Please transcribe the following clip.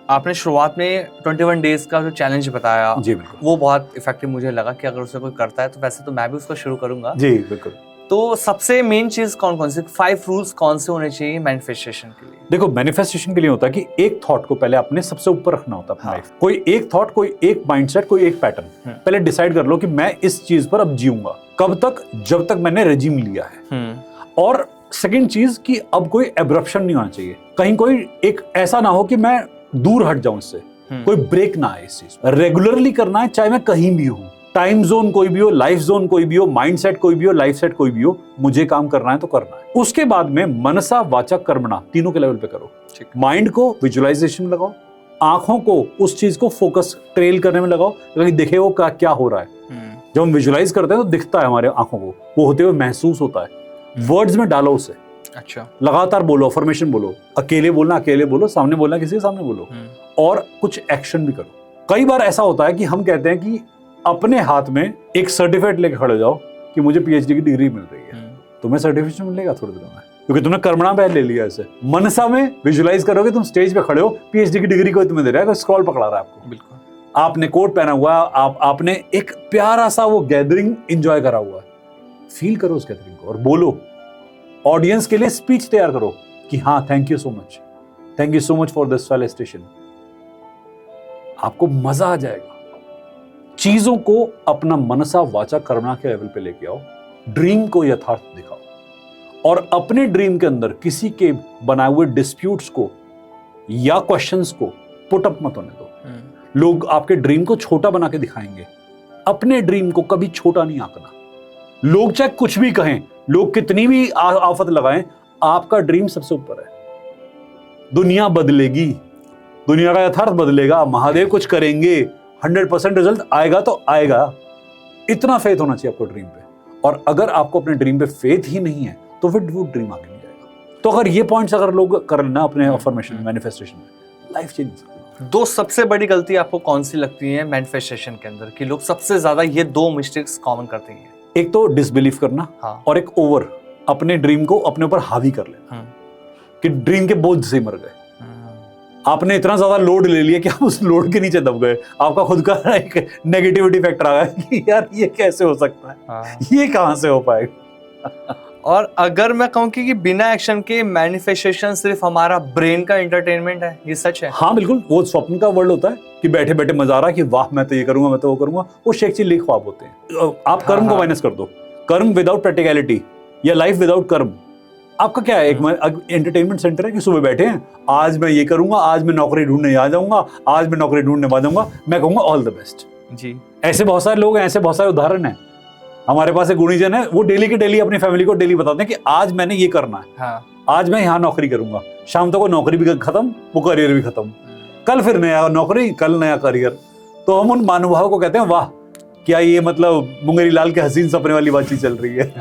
आपने शुरुआत में 21 डेज का जो चैलेंज बताया जी बिल्कुल वो बहुत इफेक्टिव मुझे लगा कि अगर उसे कोई करता है तो वैसे तो मैं भी उसको शुरू करूंगा। जी बिल्कुल। तो सबसे मेन चीज कौन कौन सी 5 रूल्स कौन से होने चाहिए मैनिफेस्टेशन के लिए? देखो मैनिफेस्टेशन के लिए होता है कि एक थॉट को पहले आपने सबसे ऊपर रखना होता है अपनी लाइफ। कोई एक थॉट, कोई एक माइंडसेट, कोई एक पैटर्न पहले डिसाइड कर लो कि मैं इस चीज पर अब जीऊंगा। कब तक? जब तक मैंने रेजिम लिया है। और सेकंड चीज कि अब कोई एब्रप्शन नहीं होना चाहिए, कहीं कोई एक ऐसा ना हो कि मैं दूर हट जाऊं इससे, कोई ब्रेक ना आए इस चीज। रेगुलरली करना है, चाहे मैं कहीं भी हूं, टाइम जोन कोई भी हो, लाइफ जोन कोई भी हो, माइंडसेट कोई भी हो, लाइफ सेट कोई भी हो, मुझे काम करना है तो करना है। उसके बाद में मनसा वाचा कर्मणा तीनों के लेवल पे करो। माइंड को विजुअलाइजेशन लगाओ, आंखों को उस चीज को फोकस ट्रेल करने में लगाओ, देखे वो क्या हो रहा है। जब हम विजुअलाइज करते हैं तो दिखता है हमारे आंखों को, वो होते हुए महसूस होता है। वर्ड्स में डालो उसे। अच्छा, लगातार बोलो, अफर्मेशन बोलो, अकेले बोलना अकेले बोलो, सामने बोलना किसी के सामने बोलो, और कुछ एक्शन भी करो। कई बार ऐसा होता है कि हम कहते हैं कि अपने हाथ में एक सर्टिफिकेट लेके खड़े जाओ कि मुझे पीएचडी की डिग्री मिल रही है। तुम्हें सर्टिफिकेट मिलेगा थोड़े दिनों में, क्योंकि तुमने कर्मणा में ले लिया इसे। मनसा में विजुअलाइज करोगे, तुम स्टेज पे खड़े हो, पीएचडी की डिग्री कोई तुम्हें दे रहा है, स्क्रॉल पकड़ा रहा है आपको। बिल्कुल। आपने कोट पहना हुआ है, आपने एक प्यारा सा वो गैदरिंग एंजॉय करा हुआ है। फील करो उस गैदरिंग को और बोलो। ऑडियंस के लिए स्पीच तैयार करो कि हाँ thank you so much, thank you so much for this felicitation. आपको मजा आ जाएगा। चीजों को अपना मनसा वाचा कर्मणा के लेवल पे लेके आओ, ड्रीम को यथार्थ दिखाओ, और अपने ड्रीम के अंदर किसी के बनाए हुए डिस्प्यूट्स को या क्वेश्चंस को पुट अप मत होने दो। लोग आपके ड्रीम को छोटा बना के दिखाएंगे, अपने ड्रीम को कभी छोटा नहीं आंकना। लोग चाहे कुछ भी कहें, लोग कितनी भी आफत लगाएं, आपका ड्रीम सबसे ऊपर है। दुनिया बदलेगी, दुनिया का यथार्थ बदलेगा, महादेव कुछ करेंगे, 100% रिजल्ट आएगा तो आएगा। इतना फेथ होना चाहिए आपको ड्रीम पे। और अगर आपको अपने ड्रीम पे फेथ ही नहीं है तो फिर वो ड्रीम आगे नहीं जाएगा। तो अगर ये पॉइंट्स अगर लोग कर लेना अपने अफर्मेशन मैनिफेस्टेशन में, लाइफ चेंज। दो सबसे बड़ी गलती आपको कौन सी लगती है मैनिफेस्टेशन के अंदर कि लोग सबसे ज्यादा ये दो मिस्टेक्स कॉमन करते हैं? एक तो डिसबिलीव करना, और एक ओवर अपने ड्रीम को अपने ऊपर हावी कर लेना कि ड्रीम के बोझ से मर गए। आपने इतना ज्यादा लोड ले लिया कि आप उस लोड के नीचे दब गए। आपका खुद का एक नेगेटिविटी फैक्टर आ गया कि यार ये कैसे हो सकता है, ये कहां से हो पाएगा। और अगर मैं कहूँ कि बिना एक्शन के मैनिफेस्टेशन सिर्फ हमारा ब्रेन का एंटरटेनमेंट है, ये सच है? हाँ बिल्कुल, वो स्वप्न का वर्ल्ड होता है कि बैठे बैठे मजा आ रहा है कि वाह मैं तो ये करूंगा, मैं तो वो करूंगा। वो शेख चिल्ली ख्वाब होते हैं। आप कर्म को माइनस कर दो, कर्म विदाउट प्रैक्टिकलिटी या लाइफ विदाउट कर्म। आपका क्या है, एक एंटरटेनमेंट सेंटर है कि सुबह बैठे हैं, आज मैं ये करूंगा, आज मैं नौकरी ढूंढने आ जाऊंगा, आज मैं नौकरी ढूंढने आ जाऊंगा, मैं कहूंगा ऑल द बेस्ट जी। ऐसे बहुत सारे लोग हैं, ऐसे बहुत सारे उदाहरण हैं। हमारे पास एक गुणीजन है, वो डेली के डेली अपनी फैमिली को डेली बताते हैं कि आज मैंने ये करना है, आज मैं यहाँ नौकरी करूंगा। शाम तक वो नौकरी भी खत्म, वो करियर भी खत्म, कल फिर नया नौकरी, कल नया करियर। तो हम उन महानुभावों को कहते हैं वाह, क्या ये मतलब मुंगेरी लाल के हसीन सपने वाली बातचीत चल रही है।